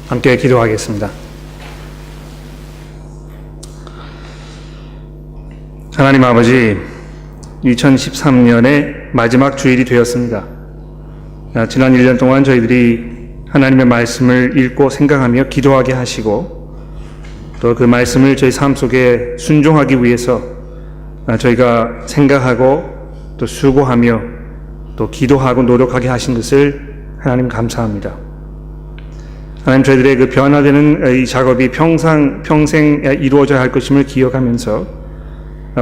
함께 기도하겠습니다. 하나님 아버지, 2013년의 마지막 주일이 되었습니다. 지난 1년 동안 저희들이 하나님의 말씀을 읽고 생각하며 기도하게 하시고 또 그 말씀을 저희 삶 속에 순종하기 위해서 저희가 생각하고 또 수고하며 또 기도하고 노력하게 하신 것을 하나님 감사합니다. 하나님, 저희들의 그 변화되는 이 작업이 평생 이루어져야 할 것임을 기억하면서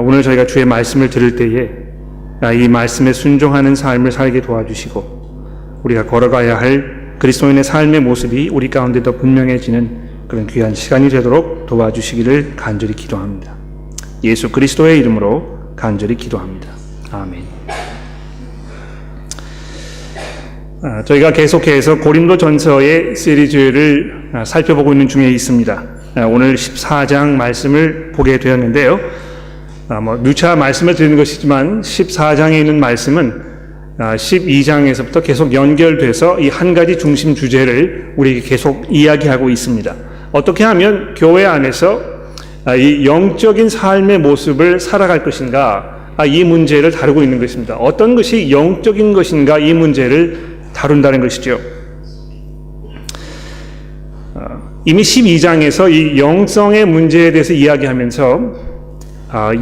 오늘 저희가 주의 말씀을 들을 때에 이 말씀에 순종하는 삶을 살게 도와주시고 우리가 걸어가야 할 그리스도인의 삶의 모습이 우리 가운데 더 분명해지는 그런 귀한 시간이 되도록 도와주시기를 간절히 기도합니다. 예수 그리스도의 이름으로 간절히 기도합니다. 아멘. 저희가 계속해서 고린도전서의 시리즈를 살펴보고 있는 중에 있습니다. 오늘 14장 말씀을 보게 되었는데요. 누차 말씀을 드리는 것이지만 14장에 있는 말씀은 12장에서부터 계속 연결돼서 이 한 가지 중심 주제를 우리에게 계속 이야기하고 있습니다. 어떻게 하면 교회 안에서 이 영적인 삶의 모습을 살아갈 것인가, 이 문제를 다루고 있는 것입니다. 어떤 것이 영적인 것인가, 이 문제를 다룬다는 것이죠. 이미 12장에서 이 영성의 문제에 대해서 이야기하면서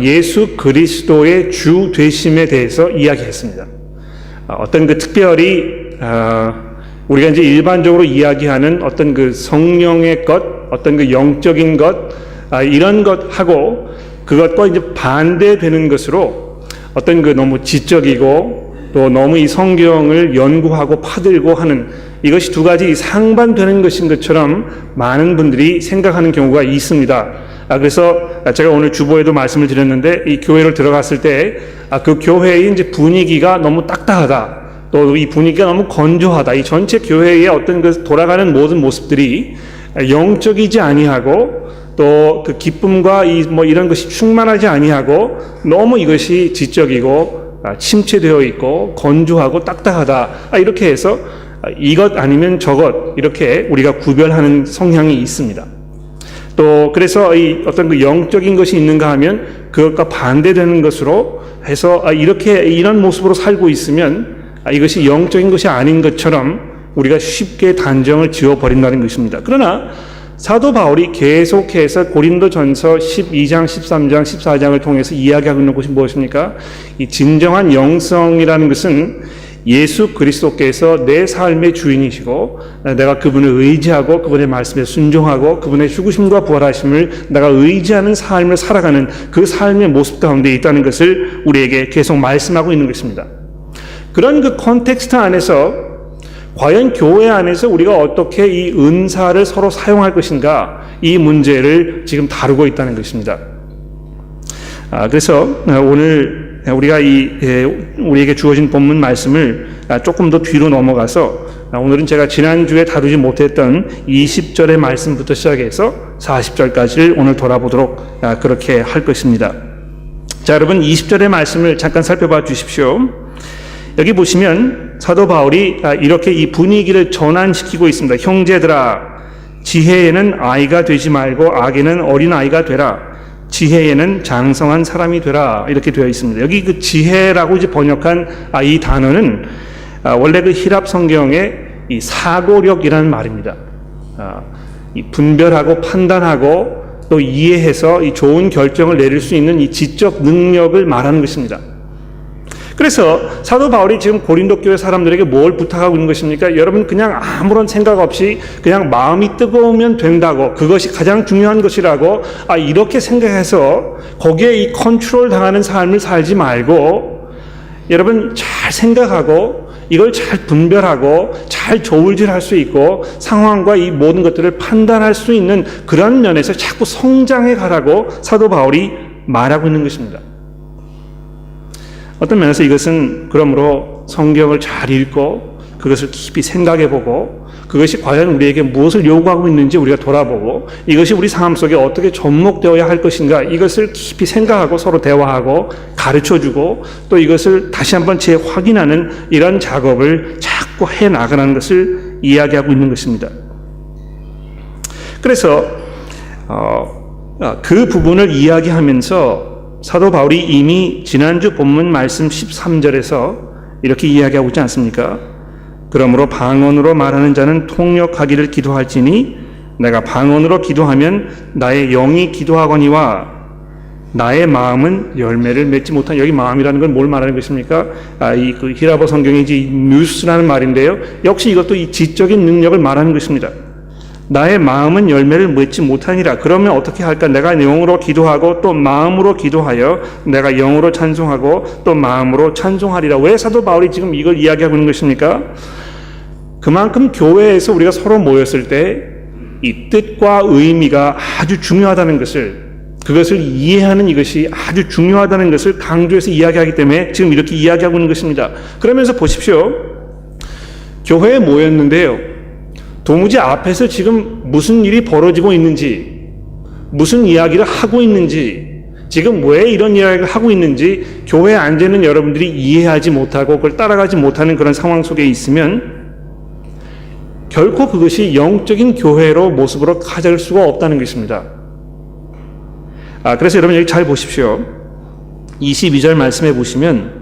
예수 그리스도의 주 되심에 대해서 이야기했습니다. 어떤 그 특별히 우리가 이제 일반적으로 이야기하는 어떤 그 성령의 것, 어떤 그 영적인 것, 이런 것하고 그것과 이제 반대되는 것으로 어떤 그 너무 지적이고 또 너무 이 성경을 연구하고 파들고 하는 이것이 두 가지 상반되는 것인 것처럼 많은 분들이 생각하는 경우가 있습니다. 그래서 제가 오늘 주보에도 말씀을 드렸는데 이 교회를 들어갔을 때 그 교회의 이제 분위기가 너무 딱딱하다, 또 이 분위기가 너무 건조하다, 이 전체 교회의 어떤 그 돌아가는 모든 모습들이 영적이지 아니하고 또 그 기쁨과 이런 것이 충만하지 아니하고 너무 이것이 지적이고 침체되어 있고 건조하고 딱딱하다, 이렇게 해서 이것 아니면 저것 이렇게 우리가 구별하는 성향이 있습니다. 또 그래서 이 어떤 그 영적인 것이 있는가 하면 그것과 반대되는 것으로 해서 이렇게 이런 모습으로 살고 있으면 이것이 영적인 것이 아닌 것처럼 우리가 쉽게 단정을 지어버린다는 것입니다. 그러나 사도 바울이 계속해서 고린도전서 12장, 13장, 14장을 통해서 이야기하고 있는 것이 무엇입니까? 이 진정한 영성이라는 것은 예수 그리스도께서 내 삶의 주인이시고 내가 그분을 의지하고 그분의 말씀에 순종하고 그분의 죽으심과 부활하심을 내가 의지하는 삶을 살아가는 그 삶의 모습 가운데 있다는 것을 우리에게 계속 말씀하고 있는 것입니다. 그런 그 컨텍스트 안에서 과연 교회 안에서 우리가 어떻게 이 은사를 서로 사용할 것인가, 이 문제를 지금 다루고 있다는 것입니다. 그래서 오늘 우리가 우리에게 주어진 본문 말씀을 조금 더 뒤로 넘어가서 오늘은 제가 지난주에 다루지 못했던 20절의 말씀부터 시작해서 40절까지를 오늘 돌아보도록 그렇게 할 것입니다. 자, 여러분 20절의 말씀을 잠깐 살펴봐 주십시오. 여기 보시면 사도 바울이 이렇게 이 분위기를 전환시키고 있습니다. 형제들아, 지혜에는 아이가 되지 말고 악에는 어린아이가 되라. 지혜에는 장성한 사람이 되라. 이렇게 되어 있습니다. 여기 그 지혜라고 이제 번역한 이 단어는 원래 그 히랍 성경의 이 사고력이라는 말입니다. 이 분별하고 판단하고 또 이해해서 이 좋은 결정을 내릴 수 있는 이 지적 능력을 말하는 것입니다. 그래서 사도 바울이 지금 고린도 교회 사람들에게 뭘 부탁하고 있는 것입니까? 여러분 그냥 아무런 생각 없이 그냥 마음이 뜨거우면 된다고, 그것이 가장 중요한 것이라고 이렇게 생각해서 거기에 이 컨트롤 당하는 삶을 살지 말고 여러분 잘 생각하고 이걸 잘 분별하고 잘 저울질할 수 있고 상황과 이 모든 것들을 판단할 수 있는 그런 면에서 자꾸 성장해 가라고 사도 바울이 말하고 있는 것입니다. 어떤 면에서 이것은 그러므로 성경을 잘 읽고 그것을 깊이 생각해보고 그것이 과연 우리에게 무엇을 요구하고 있는지 우리가 돌아보고 이것이 우리 삶 속에 어떻게 접목되어야 할 것인가, 이것을 깊이 생각하고 서로 대화하고 가르쳐주고 또 이것을 다시 한번 재확인하는 이런 작업을 자꾸 해나가는 것을 이야기하고 있는 것입니다. 그래서 그 부분을 이야기하면서 사도 바울이 이미 지난주 본문 말씀 13절에서 이렇게 이야기하고 있지 않습니까? 그러므로 방언으로 말하는 자는 통역하기를 기도할지니 내가 방언으로 기도하면 나의 영이 기도하거니와 나의 마음은 열매를 맺지 못한. 여기 마음이라는 건 뭘 말하는 것입니까? 그 히라보 성경이 뉴스라는 말인데요. 역시 이것도 이 지적인 능력을 말하는 것입니다. 나의 마음은 열매를 맺지 못하니라. 그러면 어떻게 할까? 내가 영으로 기도하고 또 마음으로 기도하여 내가 영으로 찬송하고 또 마음으로 찬송하리라. 왜 사도 바울이 지금 이걸 이야기하고 있는 것입니까? 그만큼 교회에서 우리가 서로 모였을 때 이 뜻과 의미가 아주 중요하다는 것을, 그것을 이해하는 이것이 아주 중요하다는 것을 강조해서 이야기하기 때문에 지금 이렇게 이야기하고 있는 것입니다. 그러면서 보십시오. 교회에 모였는데요. 도무지 앞에서 지금 무슨 일이 벌어지고 있는지, 무슨 이야기를 하고 있는지, 지금 왜 이런 이야기를 하고 있는지 교회에 앉아 있는 여러분들이 이해하지 못하고 그걸 따라가지 못하는 그런 상황 속에 있으면 결코 그것이 영적인 교회로 모습으로 가져갈 수가 없다는 것입니다. 그래서 여러분 여기 잘 보십시오. 22절 말씀해 보시면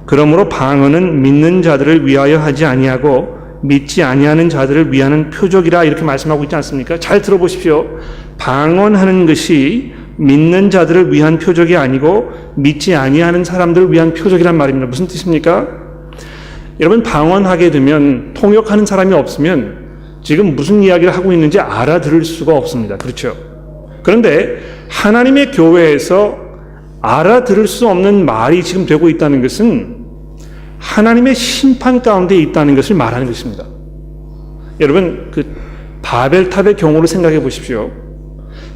그러므로 방언은 믿는 자들을 위하여 하지 아니하고 믿지 아니하는 자들을 위하는 표적이라 이렇게 말씀하고 있지 않습니까? 잘 들어보십시오. 방언하는 것이 믿는 자들을 위한 표적이 아니고 믿지 아니하는 사람들을 위한 표적이란 말입니다. 무슨 뜻입니까? 여러분 방언하게 되면 통역하는 사람이 없으면 지금 무슨 이야기를 하고 있는지 알아들을 수가 없습니다. 그렇죠? 그런데 하나님의 교회에서 알아들을 수 없는 말이 지금 되고 있다는 것은 하나님의 심판 가운데 있다는 것을 말하는 것입니다. 여러분 그 바벨탑의 경우를 생각해 보십시오.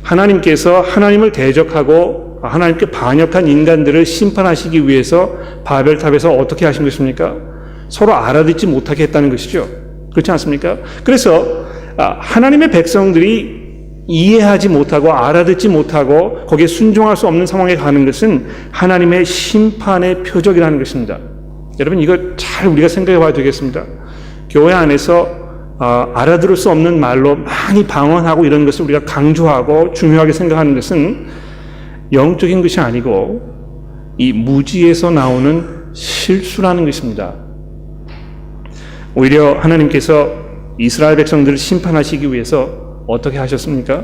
하나님께서 하나님을 대적하고 하나님께 반역한 인간들을 심판하시기 위해서 바벨탑에서 어떻게 하신 것입니까? 서로 알아듣지 못하게 했다는 것이죠. 그렇지 않습니까? 그래서 하나님의 백성들이 이해하지 못하고 알아듣지 못하고 거기에 순종할 수 없는 상황에 가는 것은 하나님의 심판의 표적이라는 것입니다. 여러분 이거 잘 우리가 생각해 봐야 되겠습니다. 교회 안에서 알아들을 수 없는 말로 많이 방언하고 이런 것을 우리가 강조하고 중요하게 생각하는 것은 영적인 것이 아니고 이 무지에서 나오는 실수라는 것입니다. 오히려 하나님께서 이스라엘 백성들을 심판하시기 위해서 어떻게 하셨습니까?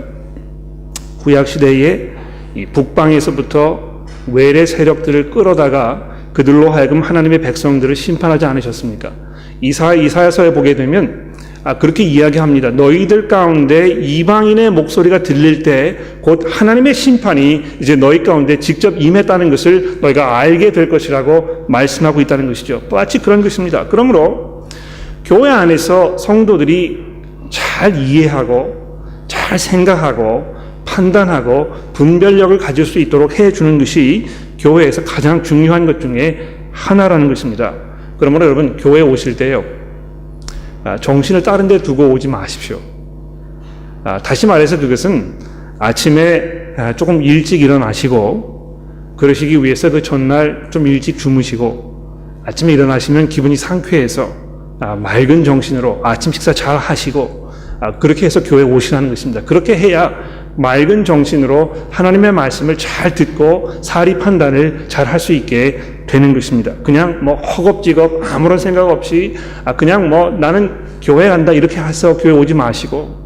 구약시대에 이 북방에서부터 외래 세력들을 끌어다가 그들로 하여금 하나님의 백성들을 심판하지 않으셨습니까? 이사야서에 보게 되면 그렇게 이야기합니다. 너희들 가운데 이방인의 목소리가 들릴 때 곧 하나님의 심판이 이제 너희 가운데 직접 임했다는 것을 너희가 알게 될 것이라고 말씀하고 있다는 것이죠. 마치 그런 것입니다. 그러므로 교회 안에서 성도들이 잘 이해하고 잘 생각하고 판단하고 분별력을 가질 수 있도록 해주는 것이 교회에서 가장 중요한 것 중에 하나라는 것입니다. 그러므로 여러분 교회에 오실 때요, 정신을 다른 데 두고 오지 마십시오. 다시 말해서 그것은 아침에 조금 일찍 일어나시고 그러시기 위해서 그 전날 좀 일찍 주무시고 아침에 일어나시면 기분이 상쾌해서 맑은 정신으로 아침 식사 잘 하시고 그렇게 해서 교회에 오시라는 것입니다. 그렇게 해야 맑은 정신으로 하나님의 말씀을 잘 듣고 사리 판단을 잘 할 수 있게 되는 것입니다. 그냥 허겁지겁 아무런 생각 없이 그냥 나는 교회 간다 이렇게 해서 교회 오지 마시고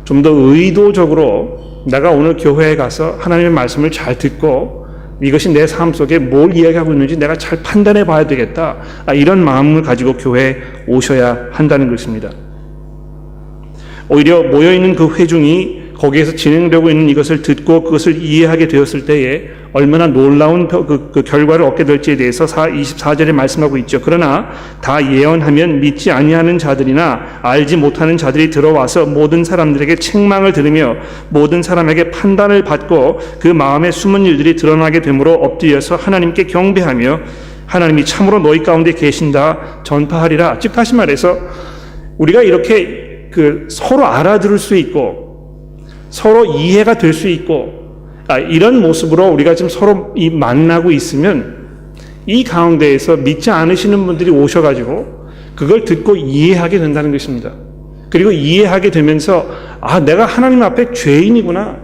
좀 더 의도적으로 내가 오늘 교회에 가서 하나님의 말씀을 잘 듣고 이것이 내 삶 속에 뭘 이야기하고 있는지 내가 잘 판단해 봐야 되겠다. 이런 마음을 가지고 교회에 오셔야 한다는 것입니다. 오히려 모여있는 그 회중이 거기에서 진행되고 있는 이것을 듣고 그것을 이해하게 되었을 때에 얼마나 놀라운 그 결과를 얻게 될지에 대해서 24절에 말씀하고 있죠. 그러나 다 예언하면 믿지 아니하는 자들이나 알지 못하는 자들이 들어와서 모든 사람들에게 책망을 들으며 모든 사람에게 판단을 받고 그 마음에 숨은 일들이 드러나게 되므로 엎드려서 하나님께 경배하며 하나님이 참으로 너희 가운데 계신다 전파하리라. 즉 다시 말해서 우리가 이렇게 서로 알아들을 수 있고 서로 이해가 될 수 있고 이런 모습으로 우리가 지금 서로 만나고 있으면 이 가운데에서 믿지 않으시는 분들이 오셔가지고 그걸 듣고 이해하게 된다는 것입니다. 그리고 이해하게 되면서 내가 하나님 앞에 죄인이구나.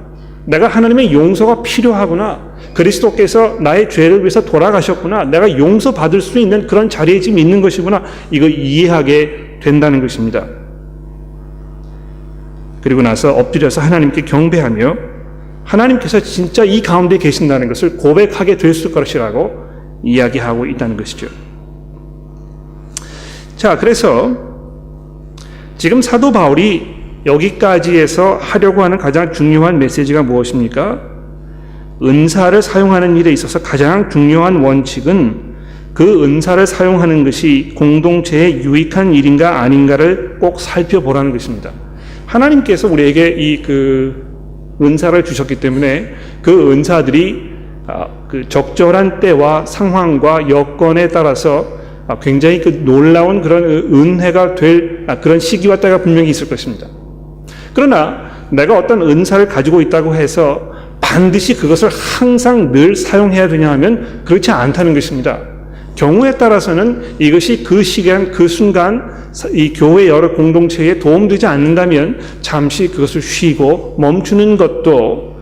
내가 하나님의 용서가 필요하구나. 그리스도께서 나의 죄를 위해서 돌아가셨구나. 내가 용서받을 수 있는 그런 자리에 지금 있는 것이구나. 이거 이해하게 된다는 것입니다. 그리고 나서 엎드려서 하나님께 경배하며 하나님께서 진짜 이 가운데 계신다는 것을 고백하게 됐을 것이라고 이야기하고 있다는 것이죠. 자, 그래서 지금 사도 바울이 여기까지에서 하려고 하는 가장 중요한 메시지가 무엇입니까? 은사를 사용하는 일에 있어서 가장 중요한 원칙은 그 은사를 사용하는 것이 공동체에 유익한 일인가 아닌가를 꼭 살펴보라는 것입니다. 하나님께서 우리에게 은사를 주셨기 때문에 그 은사들이 그 적절한 때와 상황과 여건에 따라서 굉장히 놀라운 그런 은혜가 될 그런 시기와 때가 분명히 있을 것입니다. 그러나 내가 어떤 은사를 가지고 있다고 해서 반드시 그것을 항상 늘 사용해야 되냐 하면 그렇지 않다는 것입니다. 경우에 따라서는 이것이 그 시간, 그 순간 이 교회 여러 공동체에 도움되지 않는다면 잠시 그것을 쉬고 멈추는 것도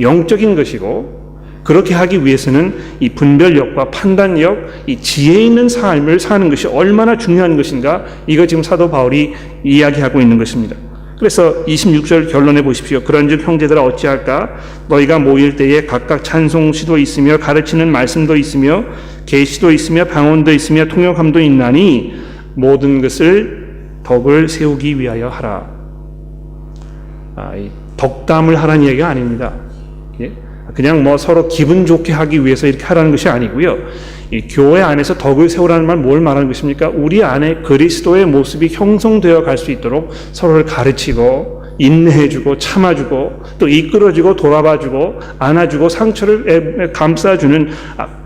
영적인 것이고, 그렇게 하기 위해서는 이 분별력과 판단력, 이 지혜 있는 삶을 사는 것이 얼마나 중요한 것인가, 이거 지금 사도 바울이 이야기하고 있는 것입니다. 그래서 26절 결론해 보십시오. 그런즉 형제들아 어찌할까? 너희가 모일 때에 각각 찬송시도 있으며 가르치는 말씀도 있으며 계시도 있으며 방언도 있으며 통역함도 있나니 모든 것을 덕을 세우기 위하여 하라. 덕담을 하라는 얘기가 아닙니다. 그냥 서로 기분 좋게 하기 위해서 이렇게 하라는 것이 아니고요. 이 교회 안에서 덕을 세우라는 말 뭘 말하는 것입니까? 우리 안에 그리스도의 모습이 형성되어 갈 수 있도록 서로를 가르치고 인내해주고 참아주고 또 이끌어주고 돌아봐주고 안아주고 상처를 감싸주는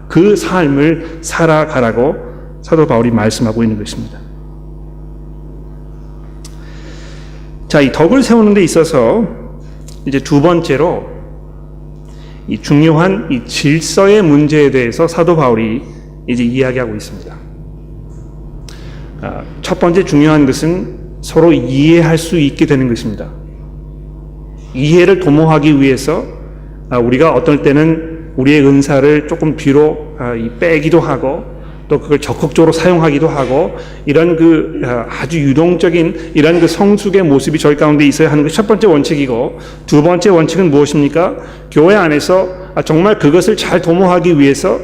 그 삶을 살아가라고 사도 바울이 말씀하고 있는 것입니다. 자, 이 덕을 세우는 데 있어서 이제 두 번째로 이 중요한 이 질서의 문제에 대해서 사도 바울이 이제 이야기하고 있습니다. 첫 번째 중요한 것은 서로 이해할 수 있게 되는 것입니다. 이해를 도모하기 위해서 우리가 어떨 때는 우리의 은사를 조금 뒤로 빼기도 하고 또 그걸 적극적으로 사용하기도 하고 이런 아주 유동적인 이런 성숙의 모습이 저희 가운데 있어야 하는 것이 첫 번째 원칙이고, 두 번째 원칙은 무엇입니까? 교회 안에서 정말 그것을 잘 도모하기 위해서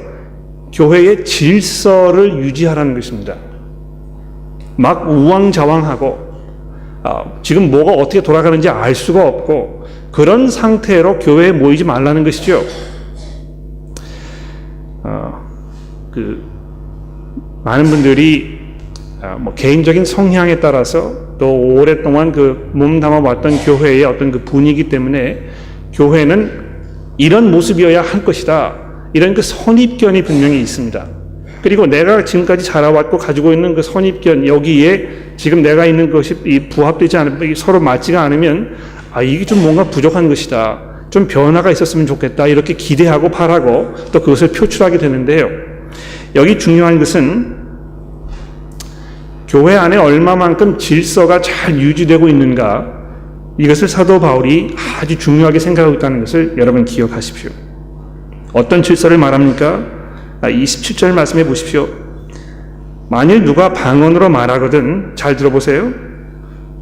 교회의 질서를 유지하라는 것입니다. 막 우왕좌왕하고 지금 뭐가 어떻게 돌아가는지 알 수가 없고 그런 상태로 교회에 모이지 말라는 것이죠. 많은 분들이 개인적인 성향에 따라서 또 오랫동안 몸담아 왔던 교회의 어떤 분위기 때문에 교회는 이런 모습이어야 할 것이다, 이런 선입견이 분명히 있습니다. 그리고 내가 지금까지 자라왔고 가지고 있는 선입견, 여기에 지금 내가 있는 것이 부합되지 않으면, 서로 맞지가 않으면 이게 좀 뭔가 부족한 것이다, 좀 변화가 있었으면 좋겠다, 이렇게 기대하고 바라고 또 그것을 표출하게 되는데요. 여기 중요한 것은 교회 안에 얼마만큼 질서가 잘 유지되고 있는가, 이것을 사도 바울이 아주 중요하게 생각하고 있다는 것을 여러분 기억하십시오. 어떤 질서를 말합니까? 27절 말씀해 보십시오. 만일 누가 방언으로 말하거든, 잘 들어보세요.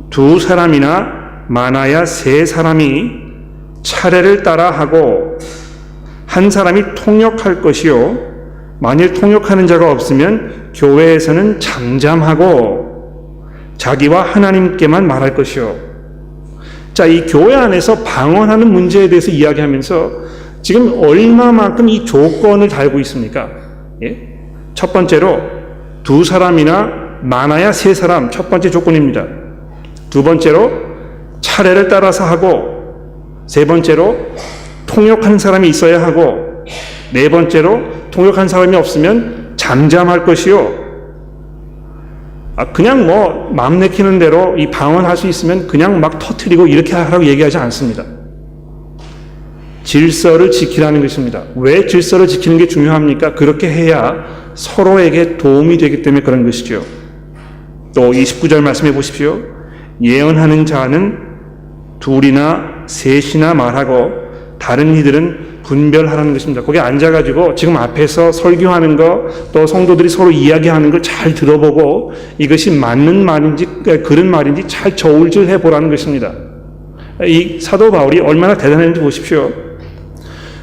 두 사람이나 많아야 세 사람이 차례를 따라 하고 한 사람이 통역할 것이요, 만일 통역하는 자가 없으면 교회에서는 잠잠하고 자기와 하나님께만 말할 것이요. 자, 이 교회 안에서 방언하는 문제에 대해서 이야기하면서 지금 얼마만큼 이 조건을 달고 있습니까? 첫 번째로 두 사람이나 많아야 세 사람, 첫 번째 조건입니다. 두 번째로 차례를 따라서 하고, 세 번째로 통역하는 사람이 있어야 하고, 네 번째로 통역한 사람이 없으면 잠잠할 것이요. 그냥 마음 내키는 대로 이 방언할 수 있으면 그냥 막 터뜨리고 이렇게 하라고 얘기하지 않습니다. 질서를 지키라는 것입니다. 왜 질서를 지키는 게 중요합니까? 그렇게 해야 서로에게 도움이 되기 때문에 그런 것이죠. 또 29절 말씀해 보십시오. 예언하는 자는 둘이나 셋이나 말하고 다른 이들은 분별하라는 것입니다. 거기 앉아가지고 지금 앞에서 설교하는 거, 또 성도들이 서로 이야기하는 걸 잘 들어보고 이것이 맞는 말인지 그런 말인지 잘 저울질해 보라는 것입니다. 이 사도 바울이 얼마나 대단했는지 보십시오.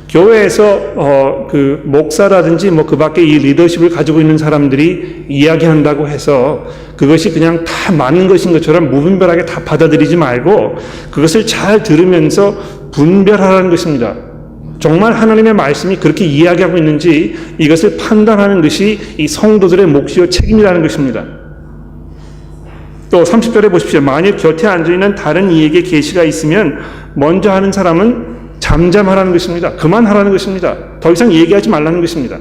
교회에서 그 목사라든지 뭐 그 밖에 이 리더십을 가지고 있는 사람들이 이야기한다고 해서 그것이 그냥 다 맞는 것인 것처럼 무분별하게 다 받아들이지 말고 그것을 잘 들으면서 분별하라는 것입니다. 정말 하나님의 말씀이 그렇게 이야기하고 있는지 이것을 판단하는 것이 이 성도들의 몫이요 책임이라는 것입니다. 또 30절에 보십시오. 만일 곁에 앉아있는 다른 이에게 계시가 있으면 먼저 하는 사람은 잠잠하라는 것입니다. 그만하라는 것입니다. 더 이상 얘기하지 말라는 것입니다.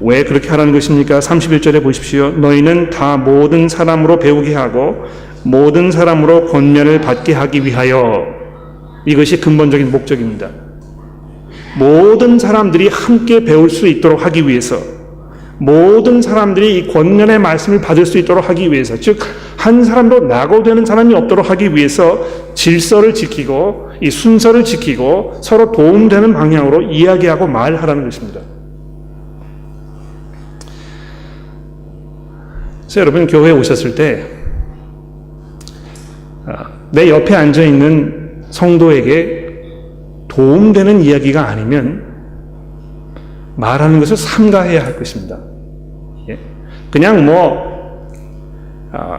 왜 그렇게 하라는 것입니까? 31절에 보십시오. 너희는 다 모든 사람으로 배우게 하고 모든 사람으로 권면을 받게 하기 위하여, 이것이 근본적인 목적입니다. 모든 사람들이 함께 배울 수 있도록 하기 위해서, 모든 사람들이 이 권면의 말씀을 받을 수 있도록 하기 위해서, 즉 한 사람도 낙오되는 사람이 없도록 하기 위해서 질서를 지키고 이 순서를 지키고 서로 도움되는 방향으로 이야기하고 말하라는 것입니다. 그래서 여러분, 교회에 오셨을 때 내 옆에 앉아있는 성도에게 도움되는 이야기가 아니면 말하는 것을 삼가해야 할 것입니다. 그냥 뭐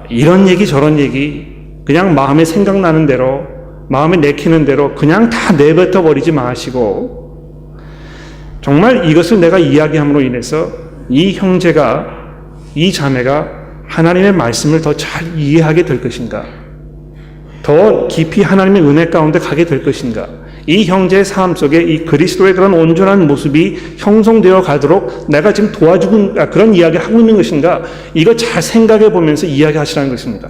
이런 얘기 저런 얘기 그냥 마음에 생각나는 대로, 마음에 내키는 대로 그냥 다 내뱉어 버리지 마시고, 정말 이것을 내가 이야기함으로 인해서 이 형제가, 이 자매가 하나님의 말씀을 더 잘 이해하게 될 것인가, 더 깊이 하나님의 은혜 가운데 가게 될 것인가, 이 형제의 삶 속에 이 그리스도의 그런 온전한 모습이 형성되어 가도록 내가 지금 도와주고 그런 이야기를 하고 있는 것인가, 이거 잘 생각해 보면서 이야기하시라는 것입니다.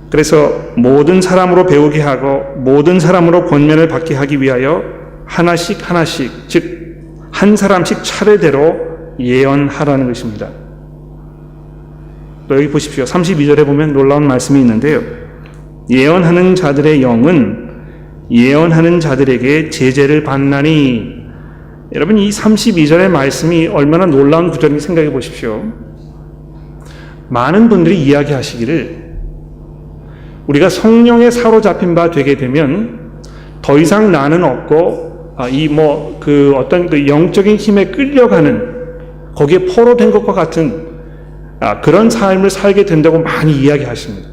그래서 모든 사람으로 배우게 하고 모든 사람으로 권면을 받게 하기 위하여 하나씩, 즉 한 사람씩 차례대로 예언하라는 것입니다. 또 여기 보십시오. 32절에 보면 놀라운 말씀이 있는데요. 예언하는 자들의 영은 예언하는 자들에게 제재를 받나니. 여러분, 이 32절의 말씀이 얼마나 놀라운 구절인지 생각해 보십시오. 많은 분들이 이야기하시기를 우리가 성령에 사로잡힌 바 되게 되면 더 이상 나는 없고 어떤 그 영적인 힘에 끌려가는, 거기에 포로된 것과 같은 그런 삶을 살게 된다고 많이 이야기하십니다.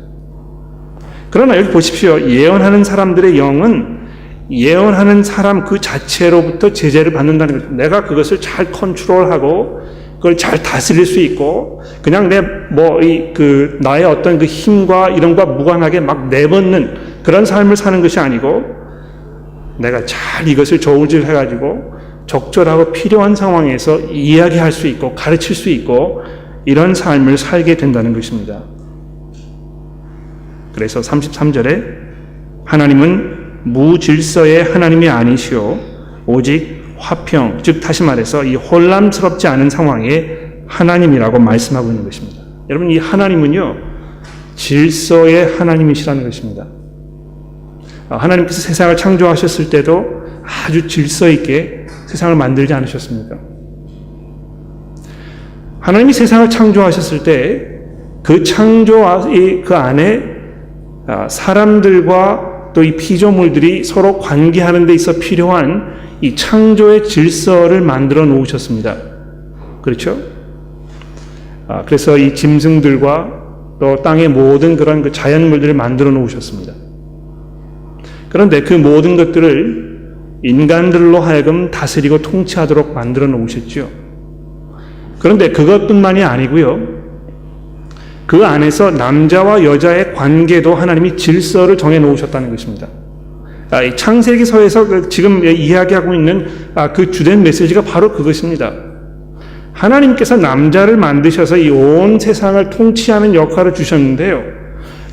그러나 여기 보십시오. 예언하는 사람들의 영은 예언하는 사람 그 자체로부터 제재를 받는다는 거죠. 내가 그것을 잘 컨트롤하고 그걸 잘 다스릴 수 있고 그냥 나의 어떤 그 힘과 이런 것과 무관하게 막 내뱉는 그런 삶을 사는 것이 아니고, 내가 잘 이것을 저울질해가지고 적절하고 필요한 상황에서 이야기할 수 있고 가르칠 수 있고 이런 삶을 살게 된다는 것입니다. 그래서 33절에 하나님은 무질서의 하나님이 아니시오 오직 화평, 즉 다시 말해서 이 혼란스럽지 않은 상황의 하나님이라고 말씀하고 있는 것입니다. 여러분, 이 하나님은요 질서의 하나님이시라는 것입니다. 하나님께서 세상을 창조하셨을 때도 아주 질서 있게 세상을 만들지 않으셨습니까? 하나님이 세상을 창조하셨을 때 그 창조의 그 안에 사람들과 또 이 피조물들이 서로 관계하는 데 있어 필요한 이 창조의 질서를 만들어 놓으셨습니다. 그렇죠? 그래서 이 짐승들과 또 땅의 모든 그런 그 자연물들을 만들어 놓으셨습니다. 그런데 그 모든 것들을 인간들로 하여금 다스리고 통치하도록 만들어 놓으셨죠. 그런데 그것뿐만이 아니고요. 그 안에서 남자와 여자의 관계도 하나님이 질서를 정해 놓으셨다는 것입니다. 이 창세기서에서 지금 이야기하고 있는 그 주된 메시지가 바로 그것입니다. 하나님께서 남자를 만드셔서 이 온 세상을 통치하는 역할을 주셨는데요.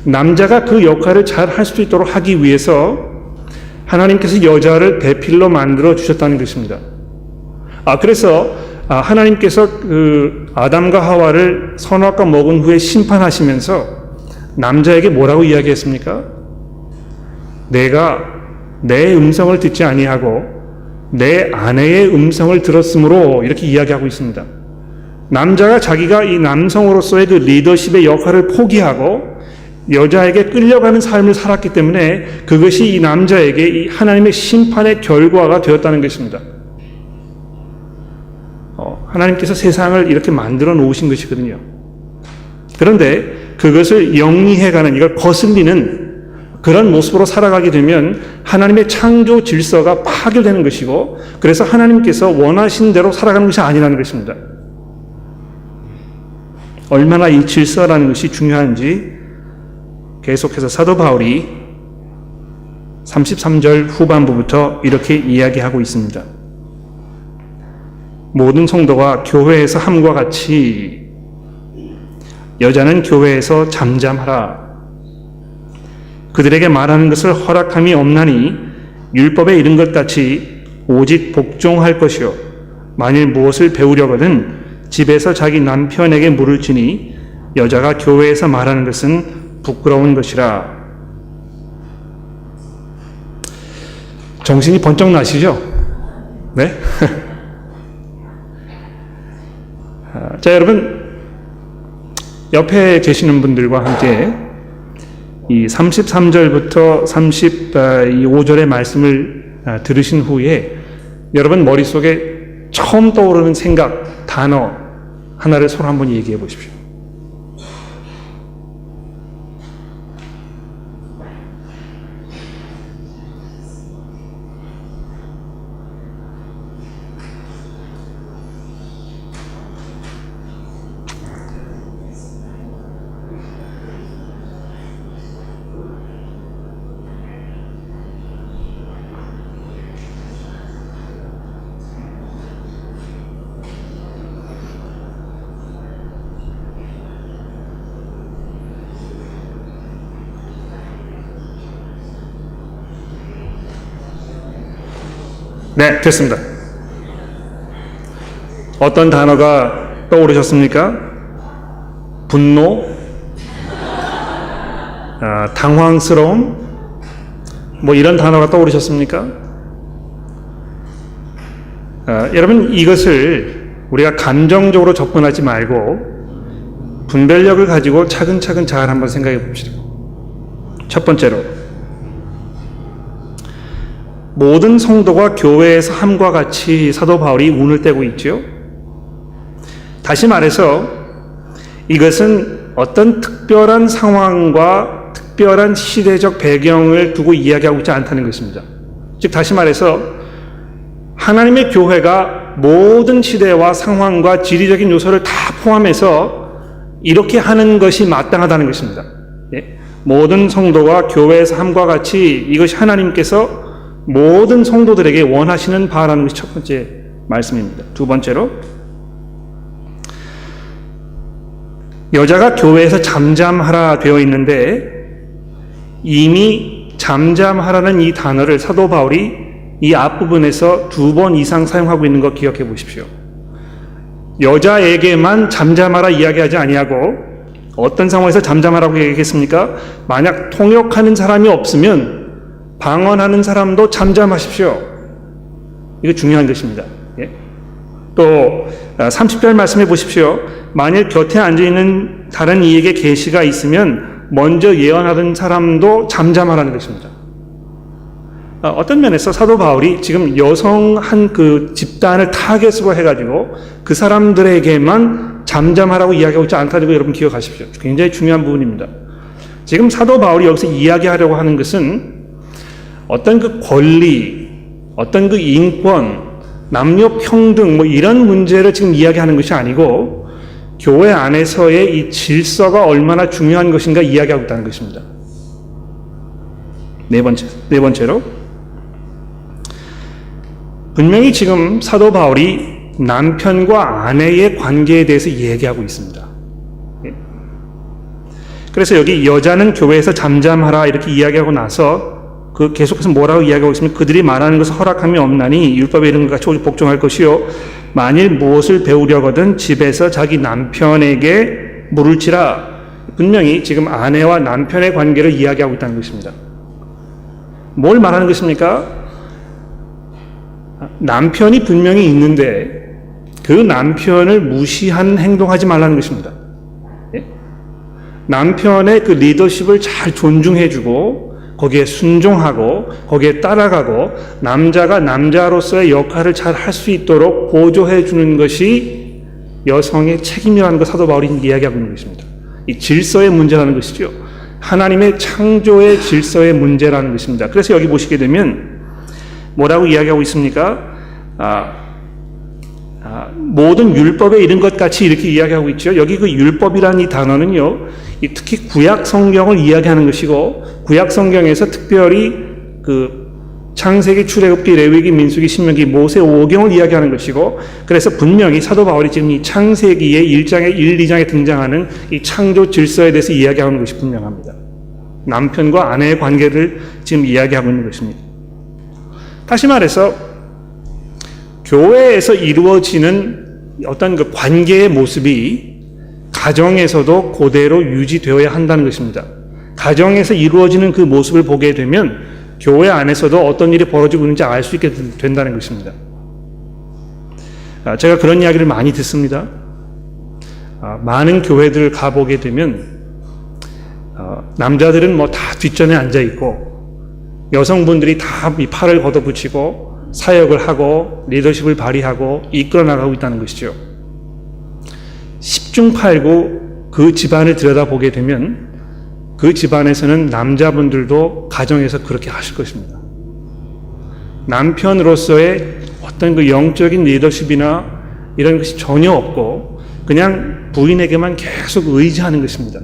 남자가 그 역할을 잘 할 수 있도록 하기 위해서 하나님께서 여자를 배필로 만들어 주셨다는 것입니다. 그래서 하나님께서 그 아담과 하와를 선악과 먹은 후에 심판하시면서 남자에게 뭐라고 이야기했습니까? 내가 내 음성을 듣지 아니하고 내 아내의 음성을 들었으므로, 이렇게 이야기하고 있습니다. 남자가 자기가 이 남성으로서의 그 리더십의 역할을 포기하고 여자에게 끌려가는 삶을 살았기 때문에 그것이 이 남자에게 이 하나님의 심판의 결과가 되었다는 것입니다. 하나님께서 세상을 이렇게 만들어 놓으신 것이거든요. 그런데 그것을 영리해가는, 이걸 거슬리는 그런 모습으로 살아가게 되면 하나님의 창조 질서가 파괴되는 것이고, 그래서 하나님께서 원하신 대로 살아가는 것이 아니라는 것입니다. 얼마나 이 질서라는 것이 중요한지 계속해서 사도 바울이 33절 후반부부터 이렇게 이야기하고 있습니다. 모든 성도가 교회에서 함과 같이 여자는 교회에서 잠잠하라. 그들에게 말하는 것을 허락함이 없나니 율법에 이른 것 같이 오직 복종할 것이요, 만일 무엇을 배우려거든 집에서 자기 남편에게 물을 주니 여자가 교회에서 말하는 것은 부끄러운 것이라. 정신이 번쩍 나시죠? 네? 자, 여러분, 옆에 계시는 분들과 함께 이 33절부터 35절의 말씀을 들으신 후에 여러분 머릿속에 처음 떠오르는 생각, 단어 하나를 서로 한번 얘기해 보십시오. 네, 됐습니다. 어떤 단어가 떠오르셨습니까? 분노, 당황스러움, 뭐 이런 단어가 떠오르셨습니까? 여러분, 이것을 우리가 감정적으로 접근하지 말고 분별력을 가지고 차근차근 잘 한번 생각해 봅시다. 첫 번째로, 모든 성도가 교회에서 함과 같이 사도 바울이 운을 떼고 있죠. 다시 말해서 이것은 어떤 특별한 상황과 특별한 시대적 배경을 두고 이야기하고 있지 않다는 것입니다. 즉 다시 말해서 하나님의 교회가 모든 시대와 상황과 지리적인 요소를 다 포함해서 이렇게 하는 것이 마땅하다는 것입니다. 모든 성도가 교회에서 함과 같이, 이것이 하나님께서 모든 성도들에게 원하시는 바라는 것이 첫 번째 말씀입니다. 두 번째로, 여자가 교회에서 잠잠하라 되어 있는데 이미 잠잠하라는 이 단어를 사도 바울이 이 앞부분에서 2번 이상 사용하고 있는 거 기억해 보십시오. 여자에게만 잠잠하라 이야기하지 아니하고 어떤 상황에서 잠잠하라고 얘기했습니까? 만약 통역하는 사람이 없으면 방언하는 사람도 잠잠하십시오. 이거 중요한 것입니다. 또 30절 말씀해 보십시오. 만일 곁에 앉아있는 다른 이에게 계시가 있으면 먼저 예언하던 사람도 잠잠하라는 것입니다. 어떤 면에서 사도 바울이 지금 여성 한 그 집단을 타겟으로 해가지고 그 사람들에게만 잠잠하라고 이야기하고 있지 않다는 거 여러분 기억하십시오. 굉장히 중요한 부분입니다. 지금 사도 바울이 여기서 이야기하려고 하는 것은 어떤 그 권리, 어떤 그 인권, 남녀 평등 뭐 이런 문제를 지금 이야기하는 것이 아니고 교회 안에서의 이 질서가 얼마나 중요한 것인가 이야기하고 있다는 것입니다. 네 번째로, 분명히 지금 사도 바울이 남편과 아내의 관계에 대해서 얘기하고 있습니다. 그래서 여기 여자는 교회에서 잠잠하라 이렇게 이야기하고 나서 계속해서 뭐라고 이야기하고 있으면 그들이 말하는 것을 허락함이 없나니 율법에 이른 것 같이 오직 복종할 것이요 만일 무엇을 배우려거든 집에서 자기 남편에게 물을지라. 분명히 지금 아내와 남편의 관계를 이야기하고 있다는 것입니다. 뭘 말하는 것입니까? 남편이 분명히 있는데 그 남편을 무시하는 행동하지 말라는 것입니다. 남편의 그 리더십을 잘 존중해주고 거기에 순종하고 거기에 따라가고 남자가 남자로서의 역할을 잘 할 수 있도록 보조해 주는 것이 여성의 책임이라는 것 사도 바울이 이야기하고 있는 것입니다. 이 질서의 문제라는 것이죠. 하나님의 창조의 질서의 문제라는 것입니다. 그래서 여기 보시게 되면 뭐라고 이야기하고 있습니까? 모든 율법에 이른 것 같이 이렇게 이야기하고 있죠. 여기 그 율법이라는 이 단어는요, 특히 구약 성경을 이야기하는 것이고, 구약 성경에서 특별히 그 창세기, 출애굽기, 레위기, 민수기, 신명기, 모세 5경을 이야기하는 것이고, 그래서 분명히 사도 바울이 지금 이 창세기의 1장에 1, 2장에 등장하는 이 창조 질서에 대해서 이야기하는 것이 분명합니다. 남편과 아내의 관계를 지금 이야기하고 있는 것입니다. 다시 말해서 교회에서 이루어지는 어떤 그 관계의 모습이 가정에서도 그대로 유지되어야 한다는 것입니다. 가정에서 이루어지는 그 모습을 보게 되면 교회 안에서도 어떤 일이 벌어지고 있는지 알 수 있게 된다는 것입니다. 제가 그런 이야기를 많이 듣습니다. 많은 교회들 가보게 되면 남자들은 뭐 다 뒷전에 앉아 있고 여성분들이 다 이 팔을 걷어붙이고 사역을 하고 리더십을 발휘하고 이끌어 나가고 있다는 것이죠. 10중 8구 그 집안을 들여다보게 되면 그 집안에서는 남자분들도 가정에서 그렇게 하실 것입니다. 남편으로서의 어떤 그 영적인 리더십이나 이런 것이 전혀 없고 그냥 부인에게만 계속 의지하는 것입니다.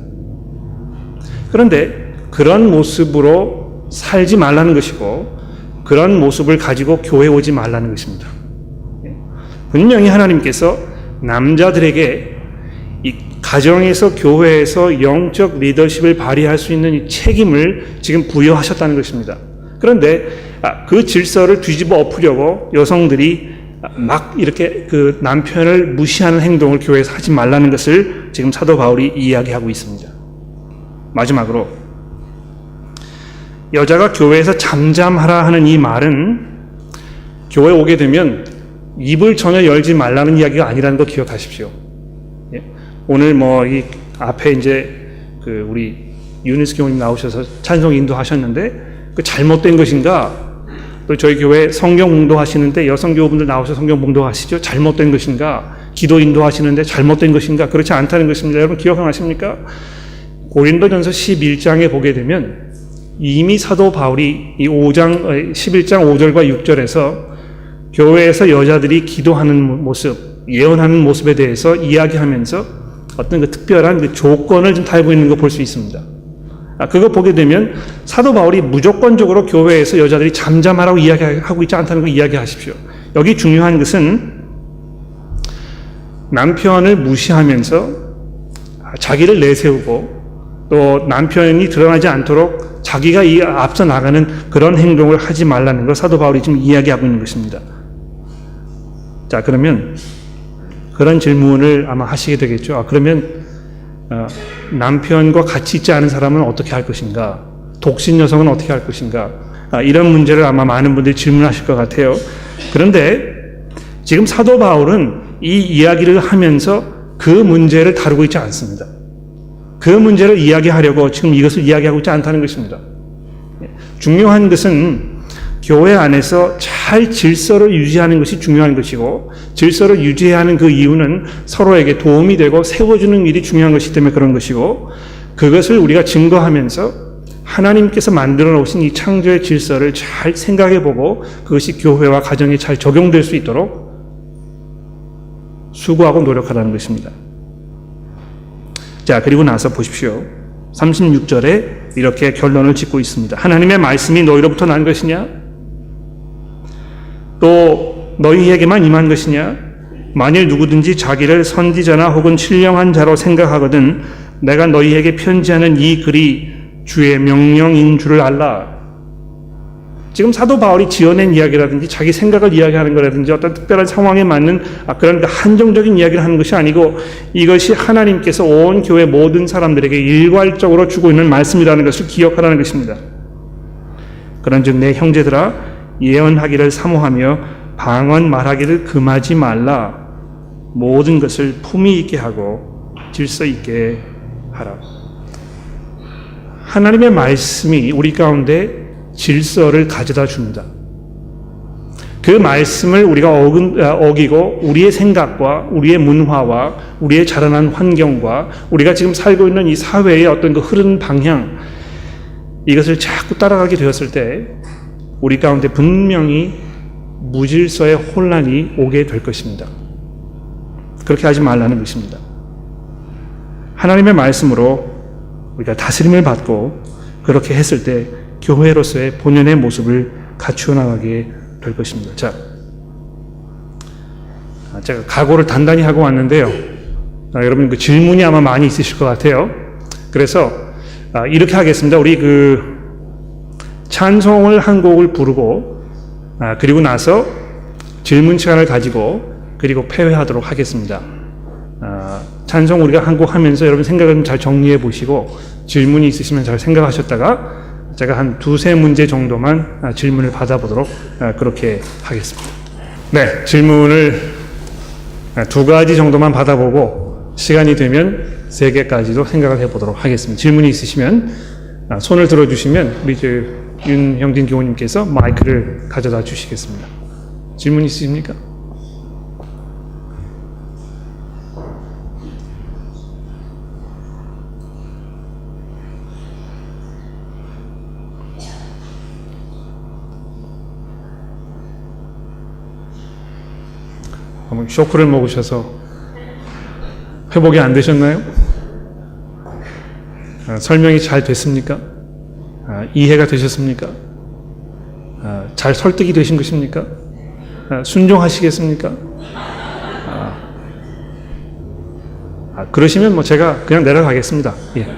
그런데 그런 모습으로 살지 말라는 것이고 그런 모습을 가지고 교회에 오지 말라는 것입니다. 분명히 하나님께서 남자들에게 이 가정에서 교회에서 영적 리더십을 발휘할 수 있는 이 책임을 지금 부여하셨다는 것입니다. 그런데 그 질서를 뒤집어 엎으려고 여성들이 막 이렇게 그 남편을 무시하는 행동을 교회에서 하지 말라는 것을 지금 사도 바울이 이야기하고 있습니다. 마지막으로 여자가 교회에서 잠잠하라 하는 이 말은 교회에 오게 되면 입을 전혀 열지 말라는 이야기가 아니라는 거 기억하십시오. 오늘 뭐 이 앞에 이제 그 우리 유니스 교우님 나오셔서 찬송 인도하셨는데 그 잘못된 것인가? 또 저희 교회 성경 봉독하시는데 여성 교우분들 나오셔서 성경 봉독하시죠? 잘못된 것인가? 기도 인도하시는데 잘못된 것인가? 그렇지 않다는 것입니다. 여러분 기억하십니까? 고린도전서 11장에 보게 되면 이미 사도 바울이 이 5장 11장 5절과 6절에서 교회에서 여자들이 기도하는 모습, 예언하는 모습에 대해서 이야기하면서 어떤 그 특별한 그 조건을 좀 달고 있는 거 볼 수 있습니다. 그거 보게 되면 사도 바울이 무조건적으로 교회에서 여자들이 잠잠하라고 이야기하고 있지 않다는 걸 이야기하십시오. 여기 중요한 것은 남편을 무시하면서 자기를 내세우고 또 남편이 드러나지 않도록 자기가 이 앞서 나가는 그런 행동을 하지 말라는 걸 사도 바울이 지금 이야기하고 있는 것입니다. 자, 그러면 그런 질문을 아마 하시게 되겠죠. 그러면 남편과 같이 있지 않은 사람은 어떻게 할 것인가? 독신 여성은 어떻게 할 것인가? 이런 문제를 아마 많은 분들이 질문하실 것 같아요. 그런데 지금 사도 바울은 이 이야기를 하면서 그 문제를 다루고 있지 않습니다. 그 문제를 이야기하려고 지금 이것을 이야기하고 있지 않다는 것입니다. 중요한 것은 교회 안에서 잘 질서를 유지하는 것이 중요한 것이고 질서를 유지해야 하는 그 이유는 서로에게 도움이 되고 세워주는 일이 중요한 것이기 때문에 그런 것이고 그것을 우리가 증거하면서 하나님께서 만들어 놓으신 이 창조의 질서를 잘 생각해보고 그것이 교회와 가정에 잘 적용될 수 있도록 수고하고 노력하라는 것입니다. 자, 그리고 나서 보십시오. 36절에 이렇게 결론을 짓고 있습니다. 하나님의 말씀이 너희로부터 난 것이냐? 또 너희에게만 임한 것이냐? 만일 누구든지 자기를 선지자나 혹은 신령한 자로 생각하거든 내가 너희에게 편지하는 이 글이 주의 명령인 줄을 알라. 지금 사도 바울이 지어낸 이야기라든지 자기 생각을 이야기하는 거라든지 어떤 특별한 상황에 맞는 그런 한정적인 이야기를 하는 것이 아니고 이것이 하나님께서 온 교회 모든 사람들에게 일괄적으로 주고 있는 말씀이라는 것을 기억하라는 것입니다. 그런즉 내 형제들아 예언하기를 사모하며 방언 말하기를 금하지 말라. 모든 것을 품위 있게 하고 질서 있게 하라. 하나님의 말씀이 우리 가운데 질서를 가져다 줍니다. 그 말씀을 우리가 어기고 우리의 생각과 우리의 문화와 우리의 자라난 환경과 우리가 지금 살고 있는 이 사회의 어떤 그 흐르는 방향, 이것을 자꾸 따라가게 되었을 때 우리 가운데 분명히 무질서의 혼란이 오게 될 것입니다. 그렇게 하지 말라는 것입니다. 하나님의 말씀으로 우리가 다스림을 받고 그렇게 했을 때 교회로서의 본연의 모습을 갖추어 나가게 될 것입니다. 자, 제가 각오를 단단히 하고 왔는데요. 여러분 그 질문이 아마 많이 있으실 것 같아요. 그래서 이렇게 하겠습니다. 우리 그 찬송을 한 곡을 부르고 그리고 나서 질문 시간을 가지고 그리고 폐회하도록 하겠습니다. 찬송 우리가 한 곡 하면서 여러분 생각을 좀 잘 정리해 보시고 질문이 있으시면 잘 생각하셨다가 제가 한 두세 문제 정도만 질문을 받아보도록 그렇게 하겠습니다. 네, 질문을 두 가지 정도만 받아보고 시간이 되면 세 개까지도 생각을 해보도록 하겠습니다. 질문이 있으시면 손을 들어주시면 우리 윤형진 교우님께서 마이크를 가져다 주시겠습니다. 질문 있으십니까? 쇼크를 먹으셔서 회복이 안 되셨나요? 설명이 잘 됐습니까? 이해가 되셨습니까? 잘 설득이 되신 것입니까? 순종하시겠습니까? 그러시면 제가 그냥 내려가겠습니다. 예.